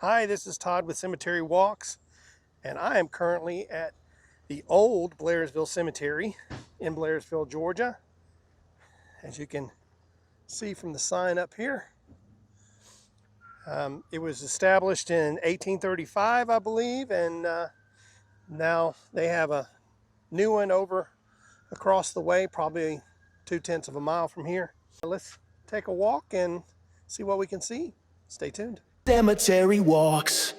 Hi, this is Todd with Cemetery Walks, and I am currently at the Old Blairsville Cemetery in Blairsville, Georgia. As you can see from the sign up here, it was established in 1835, I believe, and now they have a new one over across the way, probably 2/10 of a mile from here. Let's take a walk and see what we can see. Stay tuned. Cemetery walks.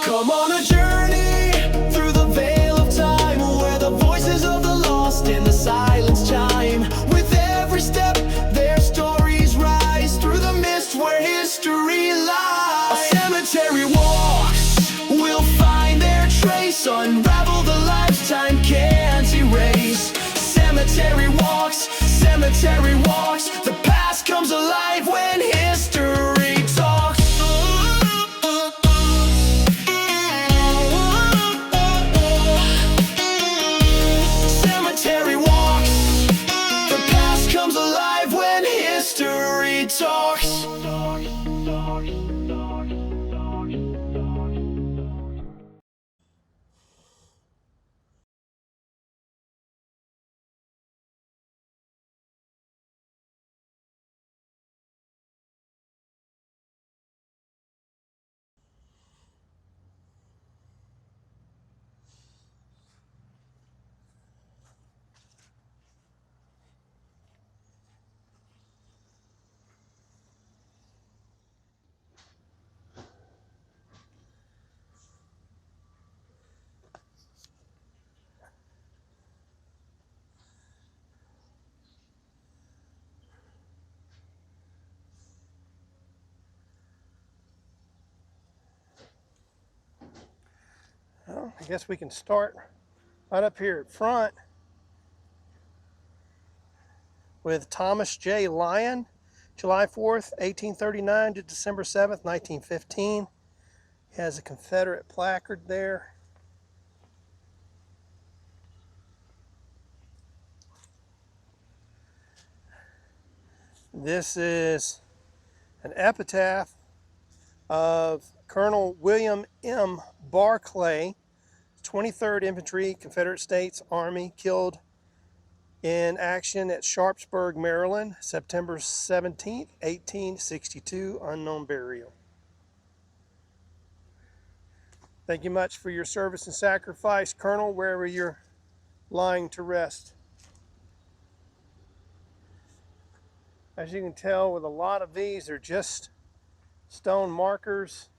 Come on a journey through the veil of time, where the voices of the lost in the silence chime. With every step, their stories rise through the mist where history lies. A cemetery walks, we'll find their trace, unravel the lifetime can't erase. Cemetery walks, the past comes alive when history talks. Cemetery walks, the past comes alive when history talks. Well, I guess we can start right up here at front with Thomas J. Lyon, July 4th, 1839 to December 7th, 1915. He has a Confederate placard there. This is an epitaph of Colonel William M. Barclay, 23rd Infantry, Confederate States Army, killed in action at Sharpsburg, Maryland, September 17th, 1862, unknown burial. Thank you much for your service and sacrifice, Colonel, wherever you're lying to rest. As you can tell, with a lot of these, they're just stone markers.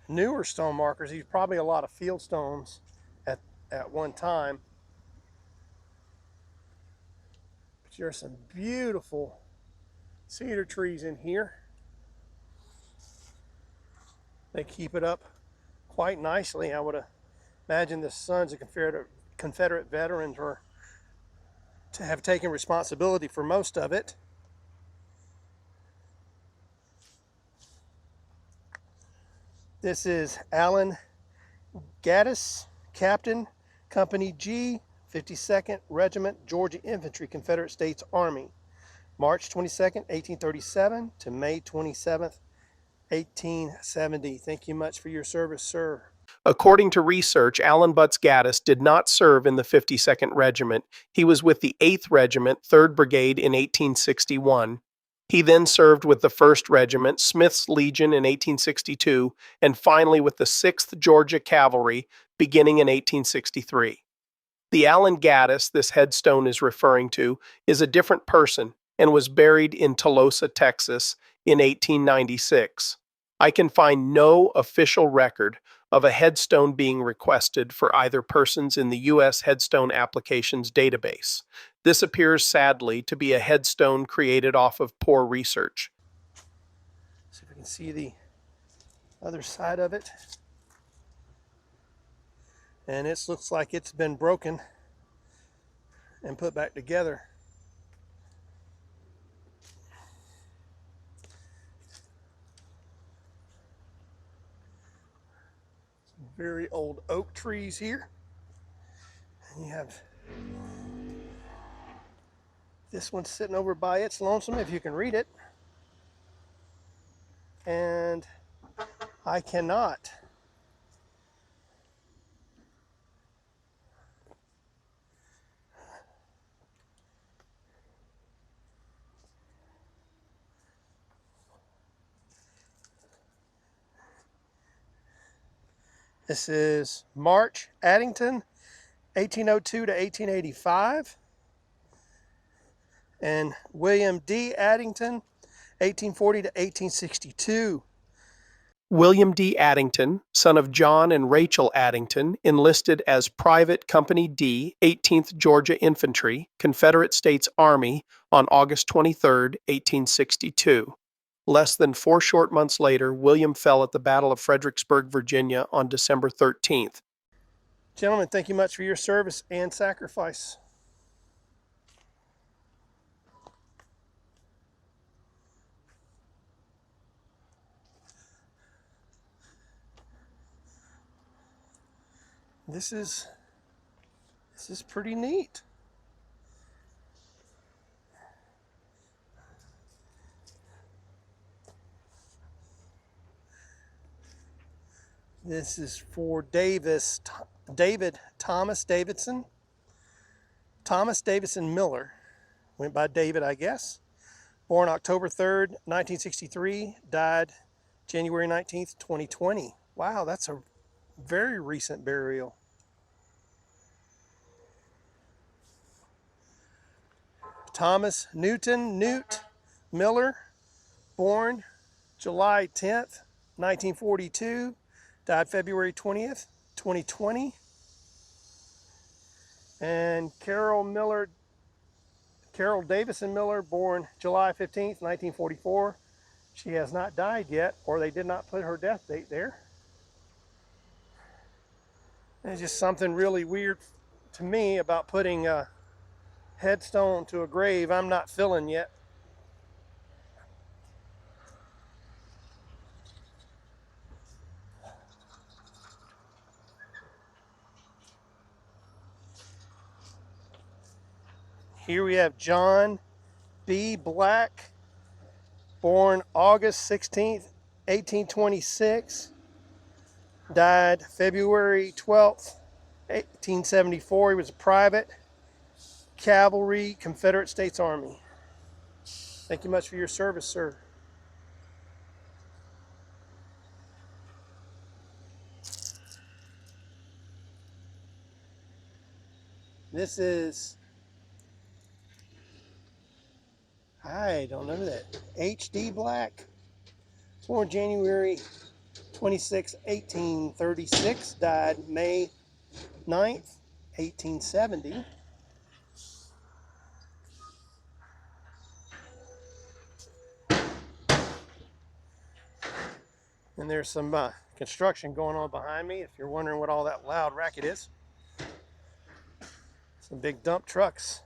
Newer stone markers. These probably a lot of field stones at one time. But there are some beautiful cedar trees in here. They keep it up quite nicely. I would imagine the sons of Confederate veterans were to have taken responsibility for most of it. This is Alan Gaddis, Captain, Company G, 52nd Regiment, Georgia Infantry, Confederate States Army, March 22nd, 1837 to May 27th, 1870. Thank you much for your service, sir. According to research, Alan Butts Gaddis did not serve in the 52nd Regiment. He was with the 8th Regiment, 3rd Brigade in 1861. He then served with the 1st Regiment, Smith's Legion in 1862, and finally with the 6th Georgia Cavalry, beginning in 1863. The Alan Gaddis this headstone is referring to is a different person and was buried in Tolosa, Texas in 1896. I can find no official record of a headstone being requested for either persons in the U.S. Headstone Applications database. This appears sadly to be a headstone created off of poor research. See if we can see the other side of it. And it looks like it's been broken and put back together. Some very old oak trees here. And you have This one's sitting over by its lonesome, if you can read it. And I cannot. This is March Addington, 1802 to 1885. And William D. Addington, 1840 to 1862. William D. Addington, son of John and Rachel Addington, enlisted as Private Company D, 18th Georgia Infantry, Confederate States Army, on August 23, 1862. Less than 4 short months later, William fell at the Battle of Fredericksburg, Virginia, on December 13th. Gentlemen, thank you much for your service and sacrifice. This is pretty neat. This is for David Thomas Davidson. Thomas Davidson Miller. Went by David, I guess. Born October 3rd, 1963. Died January 19th, 2020. Wow, that's a very recent burial. Thomas Newt Miller. Born July 10th, 1942. Died February 20th, 2020. And Carol Davison Miller, born July 15th, 1944. She has not died yet, or they did not put her death date there. It's just something really weird to me about putting a headstone to a grave I'm not filling yet. Here we have John B. Black, born August 16th, 1826. Died February 12th, 1874. He was a private cavalry, Confederate States Army. Thank you much for your service, sir. This is, I don't know that, H.D. Black, born January 26, 1836, died May 9th, 1870. And there's some construction going on behind me, if you're wondering what all that loud racket is. Some big dump trucks.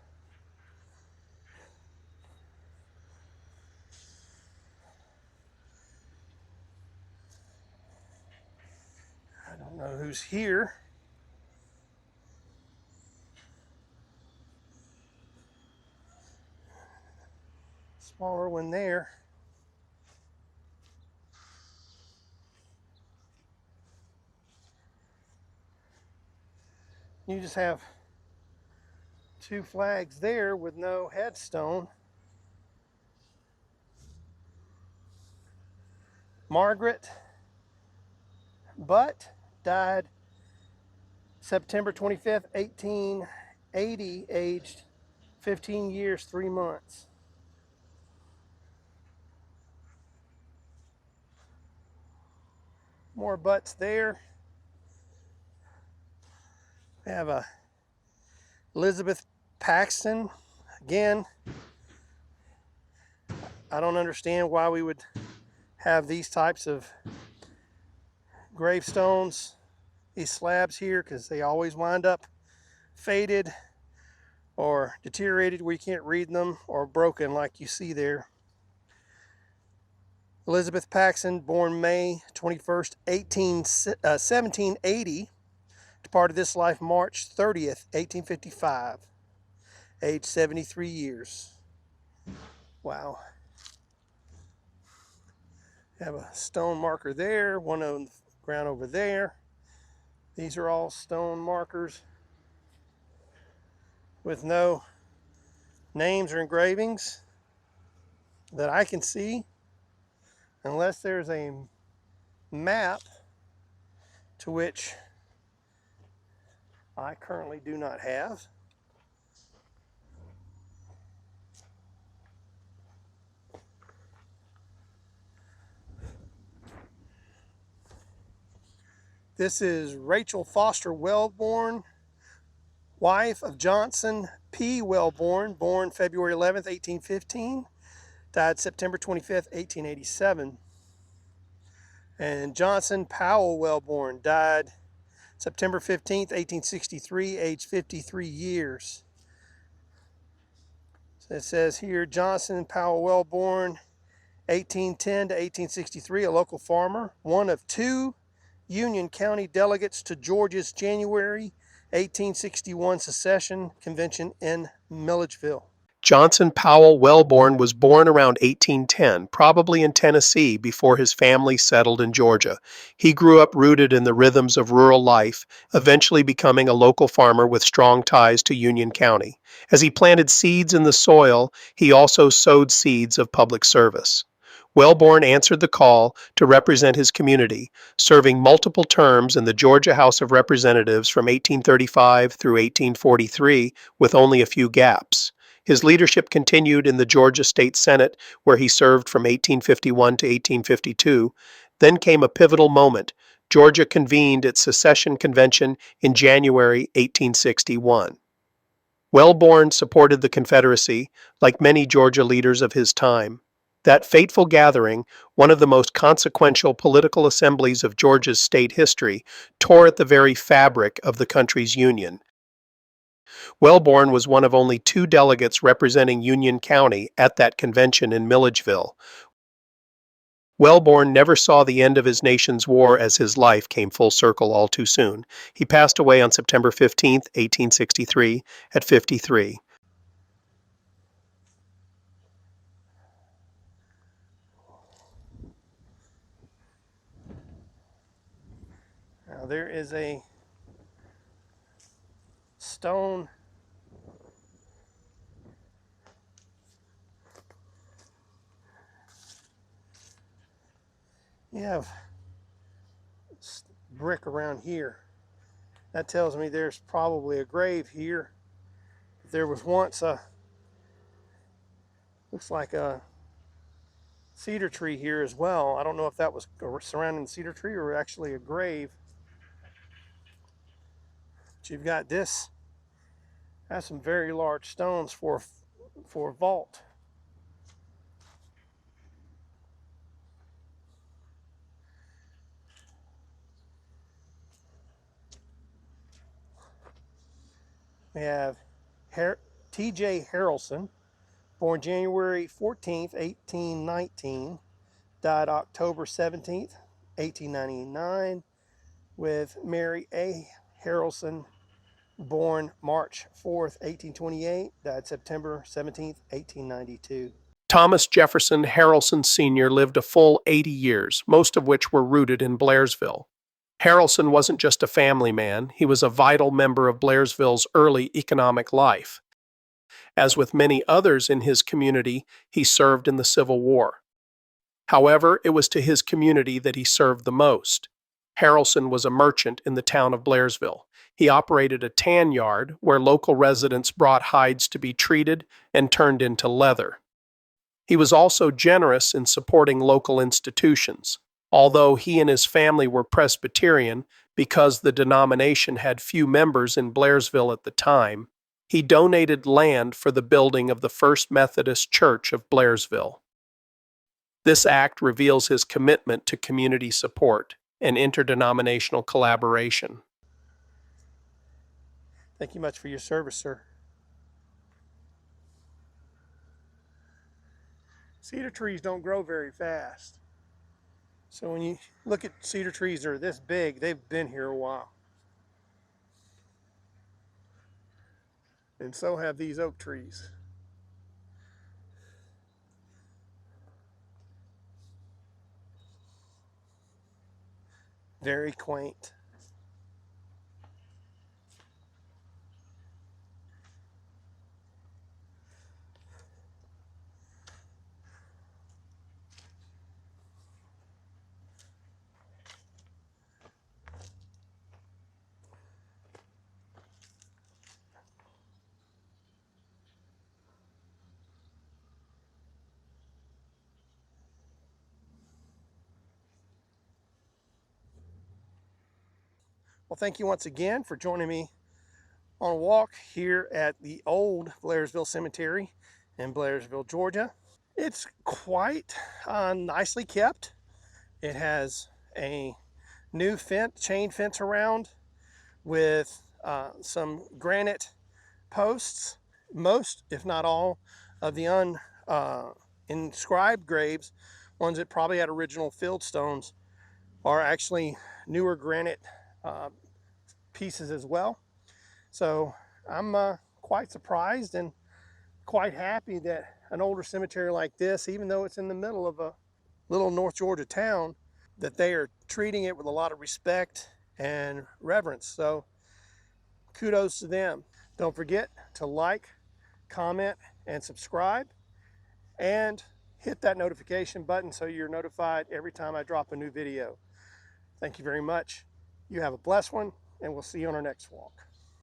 I don't know who's here. Smaller one there. You just have 2 flags there with no headstone. Margaret Butt died September 25th, 1880, aged 15 years, 3 months. More butts there. We have Elizabeth Paxton. Again, I don't understand why we would have these types of gravestones, these slabs here, because they always wind up faded or deteriorated where you can't read them, or broken like you see there. Elizabeth Paxton, born May 21st, 1780. Departed this life March 30th, 1855. Age 73 years. Wow. Have a stone marker there, one on the ground over there. These are all stone markers with no names or engravings that I can see, unless there's a map, to which I currently do not have. This is Rachel Foster Wellborn, wife of Johnson P. Wellborn, born February 11th, 1815, died September 25th, 1887. And Johnson Powell Wellborn died September 15th, 1863, aged 53 years. So it says here, Johnson Powell Wellborn, 1810 to 1863, a local farmer, one of two Union County delegates to Georgia's January 1861 secession convention in Milledgeville. Johnson Powell Wellborn was born around 1810, probably in Tennessee, before his family settled in Georgia. He grew up rooted in the rhythms of rural life, eventually becoming a local farmer with strong ties to Union County. As he planted seeds in the soil, he also sowed seeds of public service. Wellborn answered the call to represent his community, serving multiple terms in the Georgia House of Representatives from 1835 through 1843, with only a few gaps. His leadership continued in the Georgia State Senate, where he served from 1851 to 1852. Then came a pivotal moment. Georgia convened its secession convention in January 1861. Wellborn supported the Confederacy, like many Georgia leaders of his time. That fateful gathering, one of the most consequential political assemblies of Georgia's state history, tore at the very fabric of the country's union. Wellborn was one of only two delegates representing Union County at that convention in Milledgeville. Wellborn never saw the end of his nation's war as his life came full circle all too soon. He passed away on September 15, 1863, at 53. Now there is a stone you have brick around here. That tells me there's probably a grave here. There was once a, looks like a cedar tree here as well. I don't know if that was surrounding the cedar tree or actually a grave. But you've got this. That's some very large stones for a vault. We have T.J. Harrelson, born January 14th, 1819, died October 17th, 1899, with Mary A. Harrelson, born March 4th, 1828, died September 17th, 1892. Thomas Jefferson Harrelson Sr. lived a full 80 years, most of which were rooted in Blairsville. Harrelson wasn't just a family man, he was a vital member of Blairsville's early economic life. As with many others in his community, he served in the Civil War. However, it was to his community that he served the most. Harrelson was a merchant in the town of Blairsville. He operated a tan yard where local residents brought hides to be treated and turned into leather. He was also generous in supporting local institutions. Although he and his family were Presbyterian, because the denomination had few members in Blairsville at the time, he donated land for the building of the First Methodist Church of Blairsville. This act reveals his commitment to community support and interdenominational collaboration. Thank you much for your service, sir. Cedar trees don't grow very fast. So when you look at cedar trees that are this big, they've been here a while. And so have these oak trees. Very quaint. Well, thank you once again for joining me on a walk here at the Old Blairsville Cemetery in Blairsville, Georgia. It's quite nicely kept. It has a new chain fence around with some granite posts. Most, if not all, of the inscribed graves, ones that probably had original field stones, are actually newer granite pieces as well. So I'm quite surprised and quite happy that an older cemetery like this, even though it's in the middle of a little North Georgia town, that they are treating it with a lot of respect and reverence. So kudos to them. Don't forget to like, comment, and subscribe, and hit that notification button so you're notified every time I drop a new video. Thank you very much. You have a blessed one, and we'll see you on our next walk.